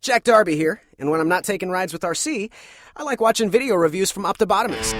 Jack Darby here, and when I'm not taking rides with RC, I like watching video reviews from Optibotimus.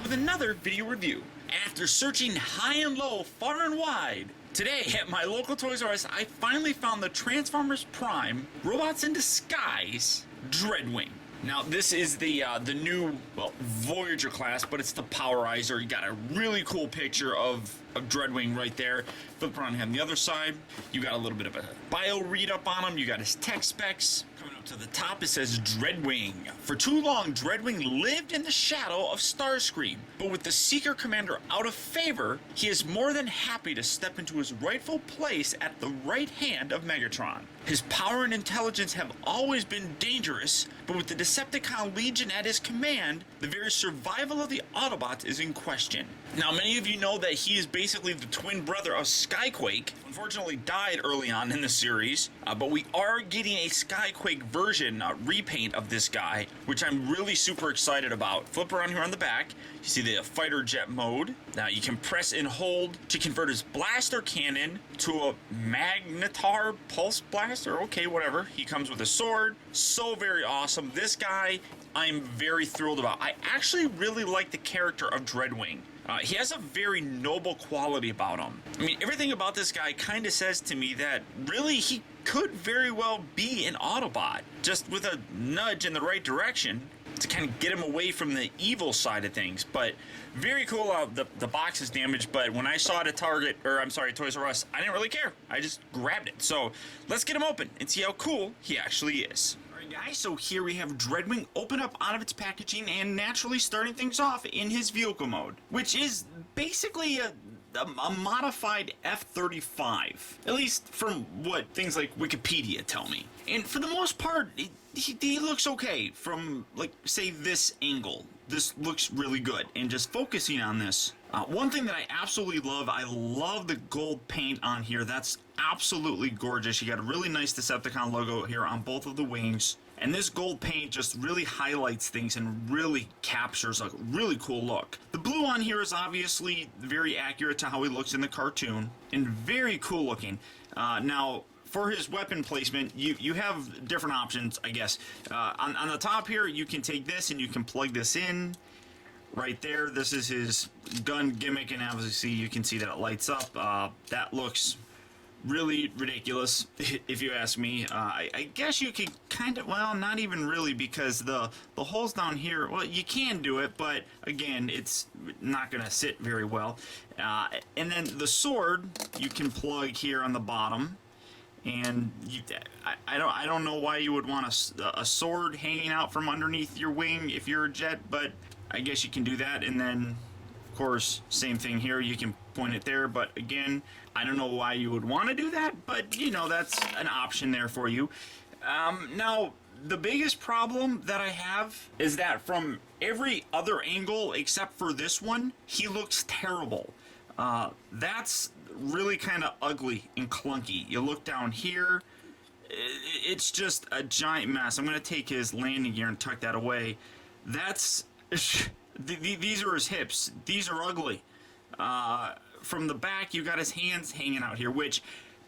With another video review. After searching high and low, far and wide, today at my local Toys R Us, I finally found the Transformers Prime Robots in Disguise Dreadwing. Now this is the new, well, Voyager class, but it's the Powerizer. You got a really cool picture of Dreadwing right there. Flip around here on the other side, you got a little bit of a bio read up on him. You got his tech specs. Coming up to the top, it says Dreadwing. For too long, Dreadwing lived in the shadow of Starscream, but with the Seeker Commander out of favor, he is more than happy to step into his rightful place at the right hand of Megatron. His power and intelligence have always been dangerous, but with the Decepticon Legion at his command, the very survival of the Autobots is in question. Now, many of you know that he is basically the twin brother of Skyquake. Unfortunately died early on in the series, but we are getting a Skyquake version repaint of this guy, which I'm really super excited about. Flip around here on the back, you see the fighter jet mode. Now you can press and hold to convert his blaster cannon to a magnetar pulse blaster. Okay, whatever. He comes with a sword. So very awesome. This guy I'm very thrilled about. I actually really like the character of Dreadwing. He has a very noble quality about him. I mean, everything about this guy kind of says to me that really he could very well be an Autobot, just with a nudge in the right direction to kind of get him away from the evil side of things. But very cool. The box is damaged, but when I saw it at Toys R Us, I didn't really care. I just grabbed it. So let's get him open and see how cool he actually is. Guys, so here we have Dreadwing open up out of its packaging and naturally starting things off in his vehicle mode, which is basically a modified F-35, at least from what things like Wikipedia tell me. And for the most part, he looks okay from, like, say, this angle. This looks really good. And just focusing on this, one thing that I absolutely love, I love the gold paint on here. That's absolutely gorgeous. You got a really nice Decepticon logo here on both of the wings. And this gold paint just really highlights things and really captures a really cool look. The blue on here is obviously very accurate to how he looks in the cartoon and very cool looking. Now, for his weapon placement, you have different options, I guess. On the top here, you can take this and you can plug this in right there. This is his gun gimmick, and obviously you can see that it lights up. That looks really ridiculous, if you ask me. I guess you could kind of, well, not even really, because the holes down here, well, you can do it, but again, it's not going to sit very well. And then the sword, you can plug here on the bottom. And I don't know why you would want a sword hanging out from underneath your wing if you're a jet, but I guess you can do that. And then, of course, same thing here. You can point it there, but again, I don't know why you would want to do that, but you know, that's an option there for you. Now, the biggest problem that I have is that from every other angle except for this one, he looks terrible. That's really kind of ugly and clunky. You look down here, it's just a giant mess. I'm going to take his landing gear and tuck that away. That's these are his hips. These are ugly. From the back, you got his hands hanging out here, which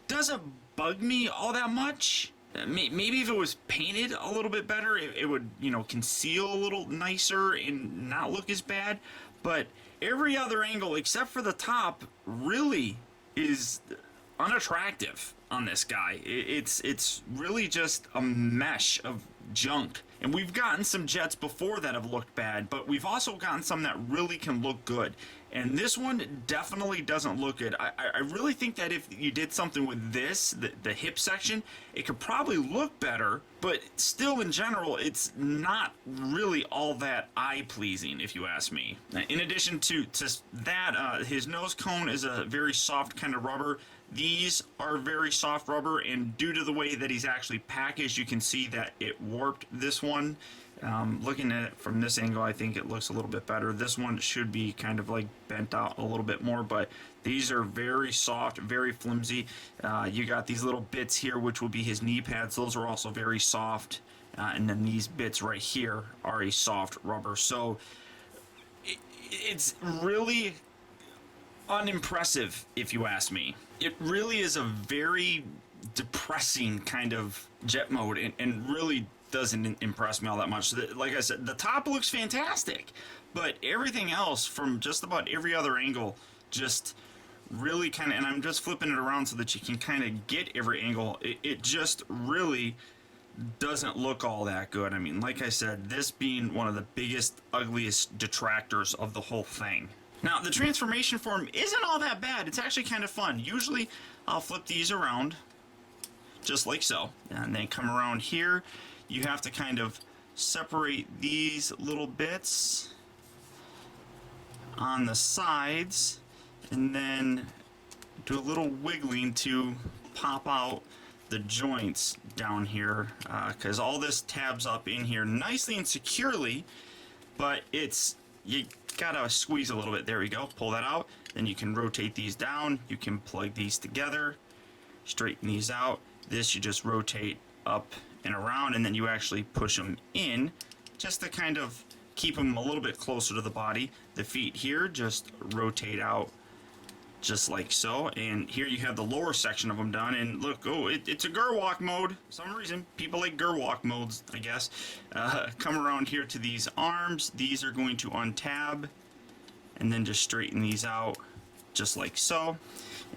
doesn't bug me all that much. Maybe if it was painted a little bit better, it would, you know, conceal a little nicer and not look as bad. But every other angle except for the top really is unattractive on this guy. It's really just a mesh of junk. And we've gotten some jets before that have looked bad, but we've also gotten some that really can look good. And this one definitely doesn't look good. I really think that if you did something with this, the hip section, it could probably look better, but still in general, it's not really all that eye-pleasing, if you ask me. In addition to that, his nose cone is a very soft kind of rubber These are very soft rubber, and due to the way that he's actually packaged, you can see that it warped this one. Looking at it from this angle, I think it looks a little bit better. This one should be kind of like bent out a little bit more, but these are very soft, very flimsy. You got these little bits here, which will be his knee pads. Those are also very soft. And then these bits right here are a soft rubber. So it's really unimpressive, if you ask me. It really is a very depressing kind of jet mode, and really doesn't impress me all that much. Like I said, the top looks fantastic, but everything else from just about every other angle just really kind of, and I'm just flipping it around so that you can kind of get every angle, it just really doesn't look all that good. I mean, like I said, this being one of the biggest, ugliest detractors of the whole thing. Now, the transformation form isn't all that bad. It's actually kind of fun. Usually, I'll flip these around, just like so, and then come around here. You have to kind of separate these little bits on the sides, and then do a little wiggling to pop out the joints down here, because all this tabs up in here nicely and securely, but you gotta squeeze a little bit. There we go. Pull that out. Then you can rotate these down. You can plug these together, straighten these out. This you just rotate up and around, and then you actually push them in just to kind of keep them a little bit closer to the body. The feet here just rotate out just like so, and here you have the lower section of them done. And look, oh, it's a Gerwalk mode. For some reason people like Gerwalk modes, I guess. Come around here to these arms. These are going to untab, and then just straighten these out just like so.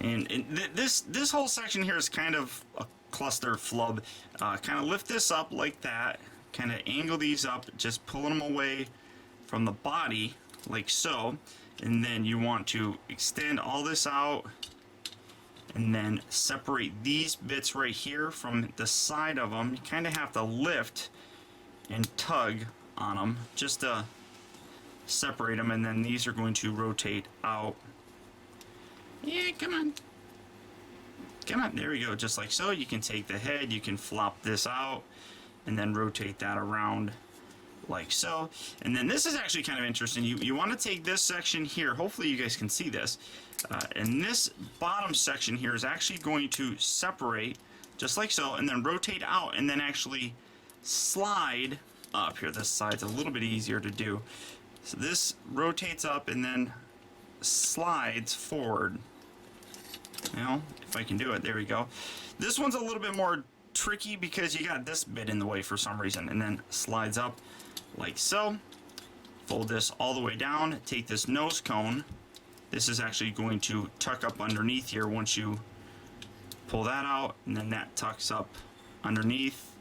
And this whole section here is kind of a cluster flub. Kind of lift this up like that, kind of angle these up, just pulling them away from the body like so. And then you want to extend all this out, and then separate these bits right here from the side of them. You kind of have to lift and tug on them just to separate them, and then these are going to rotate out. Yeah, come on. Come on, there we go, just like so. You can take the head, you can flop this out, and then rotate that around like so. And then this is actually kind of interesting. You want to take this section here, hopefully you guys can see this, and this bottom section here is actually going to separate just like so, and then rotate out, and then actually slide up here. This side's a little bit easier to do. So this rotates up and then slides forward. You know, if I can do it, there we go. This one's a little bit more tricky because you got this bit in the way for some reason, and then slides up like so. Fold this all the way down, take this nose cone. This is actually going to tuck up underneath here once you pull that out, and then that tucks up underneath.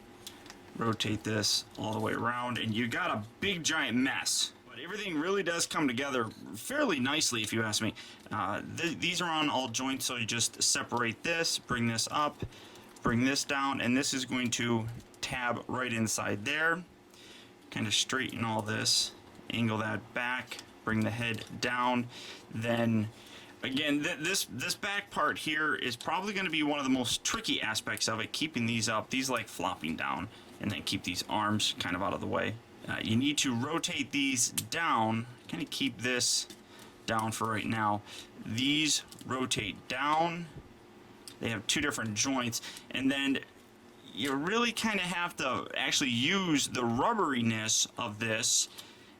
Rotate this all the way around, and you got a big giant mess. But everything really does come together fairly nicely, if you ask me. These are on all joints, so you just separate this, bring this up, bring this down, and this is going to tab right inside there. Kind of straighten all this, angle that back, bring the head down. Then again, this back part here is probably going to be one of the most tricky aspects of it, keeping these up. These like flopping down, and then keep these arms kind of out of the way. You need to rotate these down, kind of keep this down for right now. These rotate down. They have two different joints, and then you really kind of have to actually use the rubberiness of this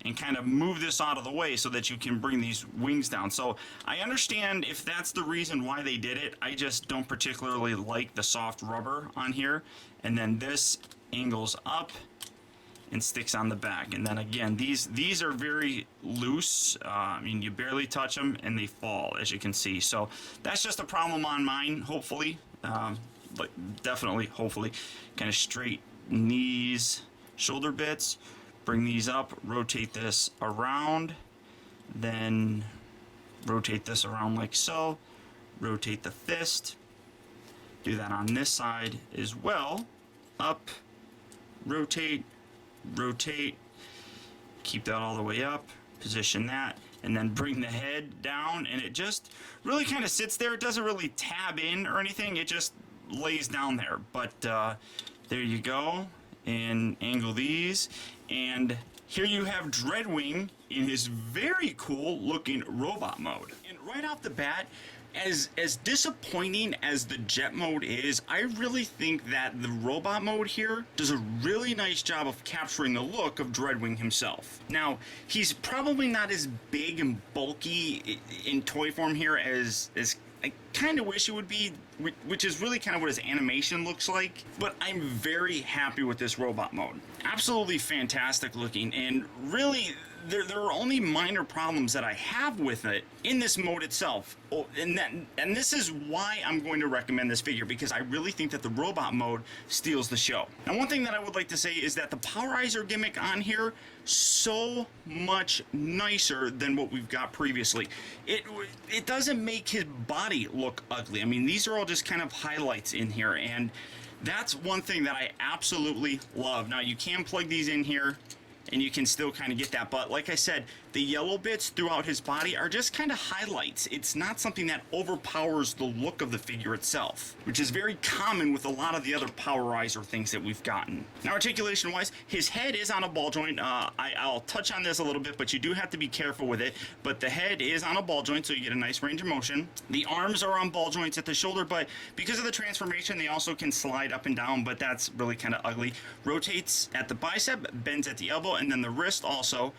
and kind of move this out of the way so that you can bring these wings down. So I understand if that's the reason why they did it. I just don't particularly like the soft rubber on here. And then this angles up and sticks on the back. And then again, these are very loose. I mean, you barely touch them and they fall, as you can see. So that's just a problem on mine, hopefully. But definitely, hopefully, kind of straight knees, shoulder bits, bring these up, rotate this around, then rotate this around like so, rotate the fist, do that on this side as well, up, rotate, rotate, keep that all the way up, position that, and then bring the head down, and it just really kind of sits there. It doesn't really tab in or anything, it just lays down there. But there you go, and angle these, and here you have Dreadwing in his very cool looking robot mode. And right off the bat, as disappointing as the jet mode is, I really think that the robot mode here does a really nice job of capturing the look of Dreadwing himself. Now, he's probably not as big and bulky in toy form here as I kind of wish it would be, which is really kind of what his animation looks like, but I'm very happy with this robot mode. Absolutely fantastic looking, and really, there are only minor problems that I have with it in this mode itself. Oh, and this is why I'm going to recommend this figure, because I really think that the robot mode steals the show. Now, one thing that I would like to say is that the Powerizer gimmick on here, so much nicer than what we've got previously. It doesn't make his body look ugly. I mean, these are all just kind of highlights in here, and that's one thing that I absolutely love. Now, you can plug these in here, and you can still kind of get that, but like I said, the yellow bits throughout his body are just kind of highlights. It's not something that overpowers the look of the figure itself, which is very common with a lot of the other Powerizer things that we've gotten. Now, articulation wise, his head is on a ball joint. I'll touch on this a little bit, but you do have to be careful with it. But the head is on a ball joint, so you get a nice range of motion. The arms are on ball joints at the shoulder, but because of the transformation, they also can slide up and down, but that's really kind of ugly. Rotates at the bicep, bends at the elbow, and then the wrist also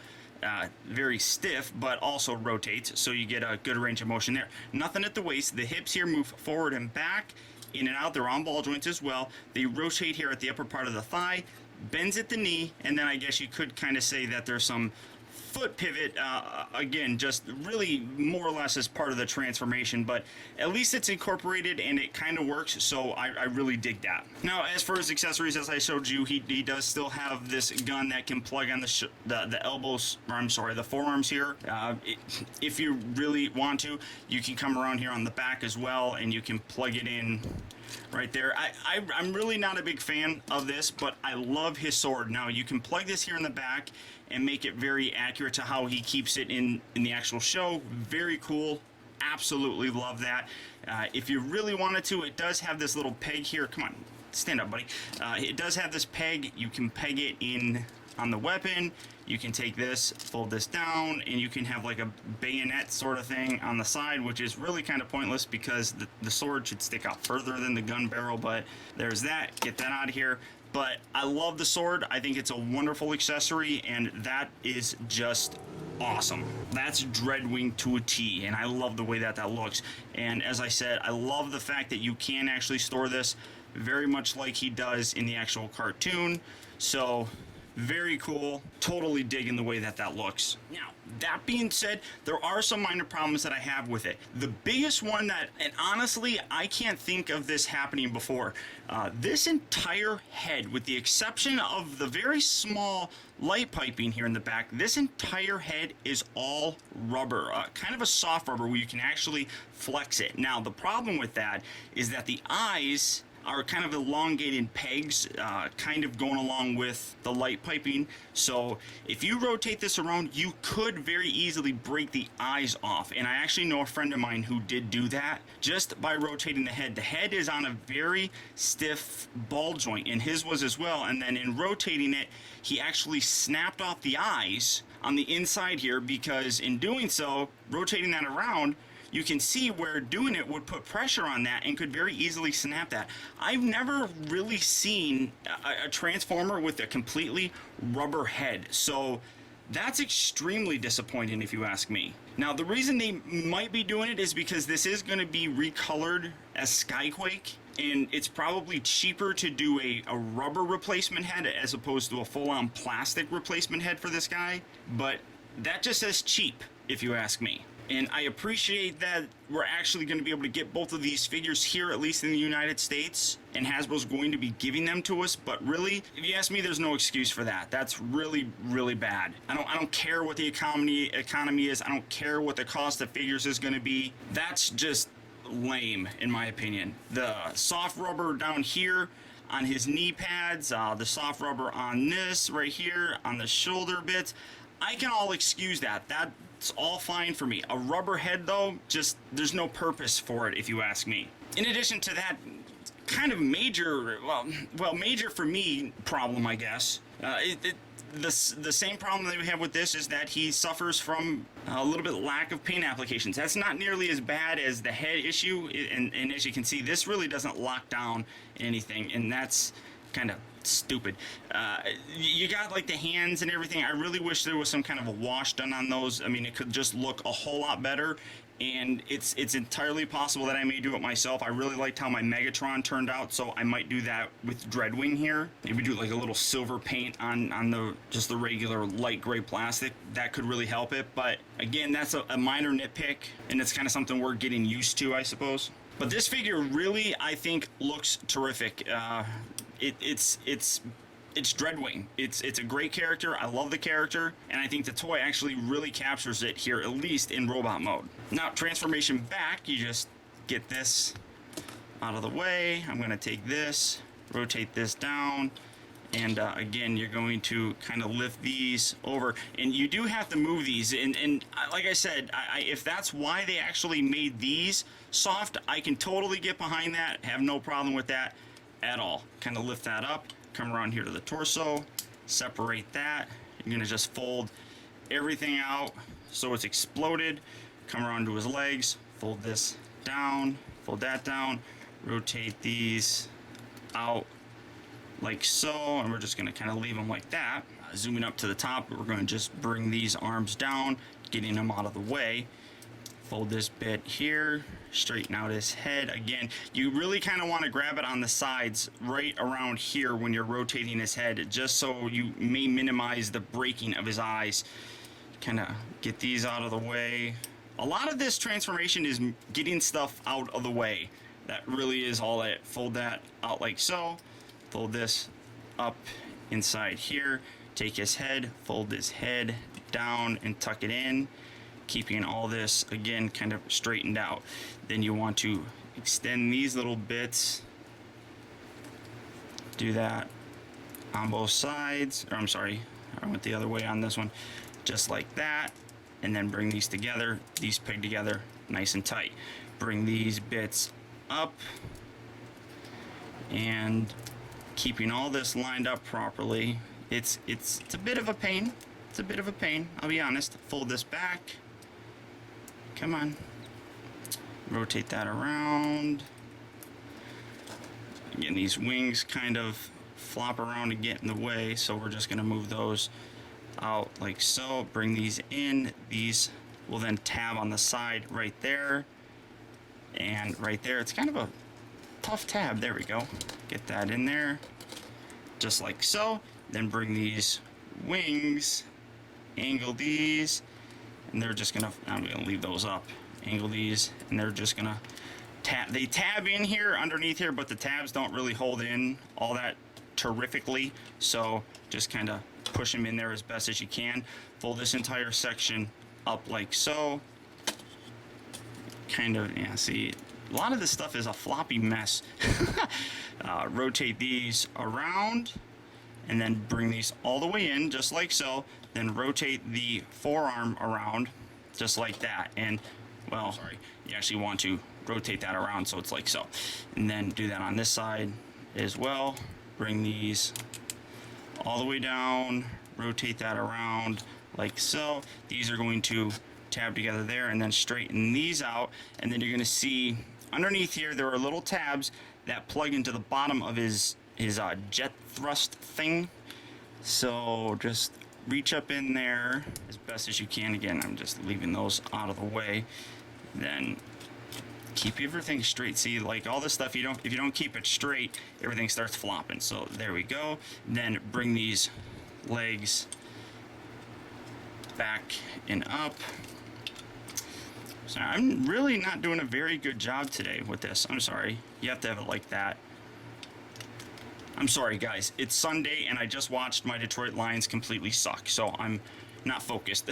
very stiff, but also rotates, so you get a good range of motion there. Nothing at the waist. The hips here move forward and back, in and out. They're on ball joints as well. They rotate here at the upper part of the thigh, bends at the knee, and then I guess you could kind of say that there's some foot pivot, again, just really more or less as part of the transformation, but at least it's incorporated and it kind of works, so I really dig that. Now, as for his accessories, as I showed you, he does still have this gun that can plug on the elbows, or I'm sorry, the forearms here. If you really want to, you can come around here on the back as well, and you can plug it in right there. I'm really not a big fan of this, but I love his sword. Now, you can plug this here in the back and make it very accurate to how he keeps it in the actual show. Very cool. Absolutely love that. If you really wanted to, it does have this little peg here. Come on, stand up, buddy. It does have this peg. You can peg it in on the weapon. You can take this, fold this down, and you can have like a bayonet sort of thing on the side, which is really kind of pointless because the sword should stick out further than the gun barrel, but there's that. Get that out of here. But I love the sword. I think it's a wonderful accessory, and that is just awesome. That's Dreadwing to a T, and I love the way that looks. And as I said, I love the fact that you can actually store this very much like he does in the actual cartoon. So very cool. Totally digging the way that looks. Now, that being said, there are some minor problems that I have with it. The biggest one that, and honestly, I can't think of this happening before. This entire head, with the exception of the very small light piping here in the back, this entire head is all rubber, kind of a soft rubber where you can actually flex it. Now, the problem with that is that the eyes are kind of elongated pegs, kind of going along with the light piping. So if you rotate this around, you could very easily break the eyes off. And I actually know a friend of mine who did do that just by rotating the head. The head is on a very stiff ball joint, and his was as well. And then in rotating it, he actually snapped off the eyes on the inside here, because in doing so, rotating that around, you can see where doing it would put pressure on that and could very easily snap that. I've never really seen a Transformer with a completely rubber head, so that's extremely disappointing if you ask me. Now, the reason they might be doing it is because this is going to be recolored as Skyquake, and it's probably cheaper to do a rubber replacement head as opposed to a full-on plastic replacement head for this guy, but that just says cheap if you ask me. And I appreciate that we're actually going to be able to get both of these figures here, at least in the United States, and Hasbro's going to be giving them to us. But really, if you ask me, there's no excuse for that. That's really, really bad. I don't care what the economy is. I don't care what the cost of figures is going to be. That's just lame, in my opinion. The soft rubber down here on his knee pads, the soft rubber on this right here, on the shoulder bits, I can all excuse that. It's all fine for me. A rubber head though, just there's no purpose for it if you ask me. In addition to that kind of major, well major for me problem, I guess, the same problem that we have with this is that he suffers from a little bit lack of paint applications. That's not nearly as bad as the head issue, and as you can see, this really doesn't lock down anything, and that's kind of stupid. You got like the hands and everything. I really wish there was some kind of a wash done on those. I mean, it could just look a whole lot better, and it's entirely possible that I may do it myself. I really liked how my Megatron turned out, so I might do that with Dreadwing here. Maybe do like a little silver paint on the just the regular light gray plastic. That could really help it, but again, that's a minor nitpick, and it's kind of something we're getting used to, I suppose. But this figure really, I think, looks terrific. It's Dreadwing. It's a great character. I love the character, and I think the toy actually really captures it here, at least in robot mode. Now, transformation back, you just get this out of the way. I'm going to take this, rotate this down, and again, you're going to kind of lift these over, and you do have to move these, and like I said, if that's why they actually made these soft, I can totally get behind that, have no problem with that at all. Kind of lift that up, come around here to the torso, separate that. You're gonna just fold everything out so it's exploded, come around to his legs, fold this down, fold that down, rotate these out like so, and we're just gonna kind of leave them like that. Zooming up to the top, we're gonna just bring these arms down, getting them out of the way. Fold this bit here, straighten out his head. Again, you really kind of want to grab it on the sides right around here when you're rotating his head, just so you may minimize the breaking of his eyes. Kind of get these out of the way. A lot of this transformation is getting stuff out of the way. That really is all it. Fold that out like so. Fold this up inside here. Take his head, fold his head down and tuck it in, keeping all this again kind of straightened out. Then you want to extend these little bits, do that on both sides, or I'm sorry, I went the other way on this one, just like that, and then bring these together, these peg together nice and tight. Bring these bits up, and keeping all this lined up properly. It's a bit of a pain. It's a bit of a pain, I'll be honest. Fold this back. Come on. Rotate that around. Again, these wings kind of flop around and get in the way, so we're just going to move those out like so. Bring these in. These will then tab on the side right there and right there. It's kind of a tough tab. There we go. Get that in there just like so. Then bring these wings, angle these, and they're just gonna, I'm gonna leave those up, angle these, and they're just gonna they tab in here underneath here, but the tabs don't really hold in all that terrifically, so just kind of push them in there as best as you can. Fold this entire section up like so. Kind of, yeah, see, a lot of this stuff is a floppy mess. Rotate these around, and then bring these all the way in, just like so. Then rotate the forearm around, just like that. And, well, sorry, you actually want to rotate that around so it's like so. And then do that on this side as well. Bring these all the way down, rotate that around like so. These are going to tab together there, and then straighten these out. And then you're gonna see underneath here, there are little tabs that plug into the bottom of his jet thrust thing. So just reach up in there as best as you can. Again, I'm just leaving those out of the way. Then keep everything straight. See, like all this stuff, if you don't keep it straight, everything starts flopping. So there we go. Then bring these legs back and up. So I'm really not doing a very good job today with this. I'm sorry. You have to have it like that. I'm sorry, guys. It's Sunday, and I just watched my Detroit Lions completely suck, so I'm not focused.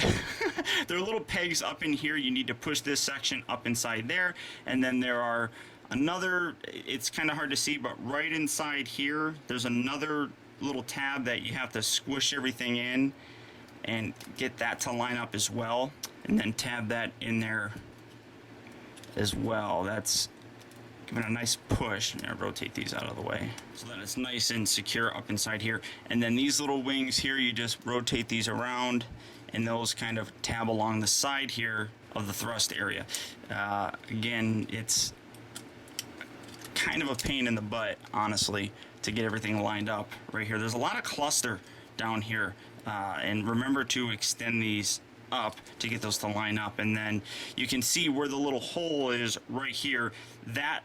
There are little pegs up in here. You need to push this section up inside there, and then there are another, it's kind of hard to see, but right inside here, there's another little tab that you have to squish everything in, and get that to line up as well, and then tab that in there as well. That's giving a nice push. I'm gonna rotate these out of the way so that it's nice and secure up inside here. And then these little wings here, you just rotate these around, and those kind of tab along the side here of the thrust area. Again, it's kind of a pain in the butt, honestly, to get everything lined up right here. There's a lot of cluster down here, and remember to extend these up to get those to line up. And then you can see where the little hole is right here. That,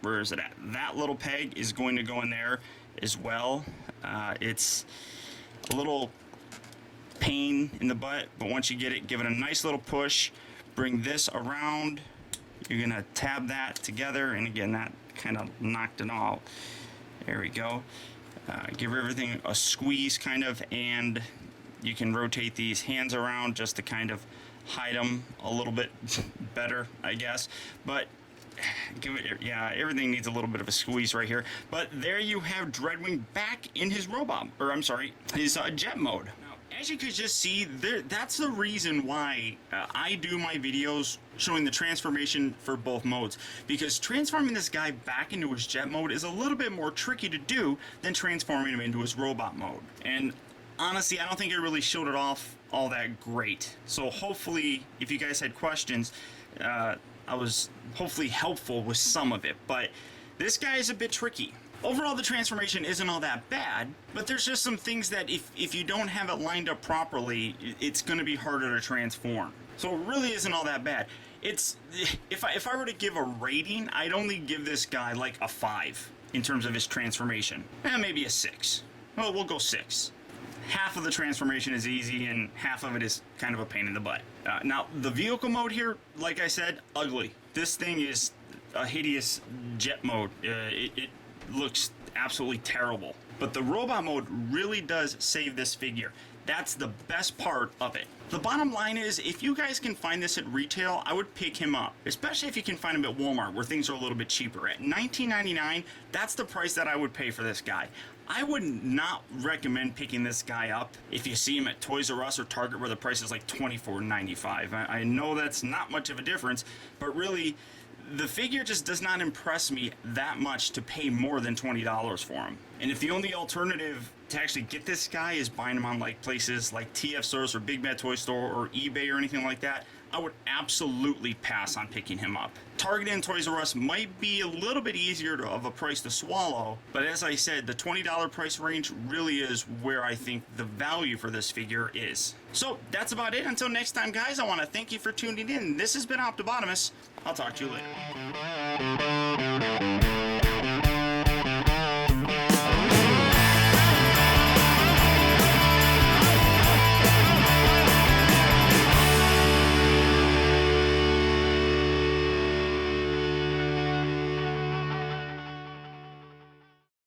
where is it at? That little peg is going to go in there as well. It's a little pain in the butt, but once you get it, give it a nice little push, bring this around, you're gonna tab that together, and again, that kind of knocked it all. There we go. Give everything a squeeze kind of, and you can rotate these hands around just to kind of hide them a little bit better, I guess. But give it, yeah, everything needs a little bit of a squeeze right here. But there you have Dreadwing back in his robot, or I'm sorry, his jet mode. Now, as you could just see, that's the reason why I do my videos showing the transformation for both modes, because transforming this guy back into his jet mode is a little bit more tricky to do than transforming him into his robot mode. And honestly, I don't think it really showed it off all that great. So hopefully, if you guys had questions, I was hopefully helpful with some of it, but this guy is a bit tricky. Overall, the transformation isn't all that bad, but there's just some things that if you don't have it lined up properly, it's going to be harder to transform. So it really isn't all that bad. It's, if I were to give a rating, I'd only give this guy like a 5 in terms of his transformation. Maybe a 6. Well, we'll go 6. Half of the transformation is easy and half of it is kind of a pain in the butt. Now, the vehicle mode here, like I said, ugly. This thing is a hideous jet mode. It looks absolutely terrible. But the robot mode really does save this figure. That's the best part of it. The bottom line is, if you guys can find this at retail, I would pick him up, especially if you can find him at Walmart, where things are a little bit cheaper. At $19.99, that's the price that I would pay for this guy. I would not recommend picking this guy up if you see him at Toys R Us or Target, where the price is like $24.95. I know that's not much of a difference, but really, the figure just does not impress me that much to pay more than $20 for him. And if the only alternative to actually get this guy is buying him on like places like TF Stores or Big Bad Toy Store or eBay or anything like that, I would absolutely pass on picking him up. Target and Toys R Us might be a little bit easier of a price to swallow, but as I said, the $20 price range really is where I think the value for this figure is. So that's about it. Until next time, guys, I want to thank you for tuning in. This has been Optibotimus. I'll talk to you later.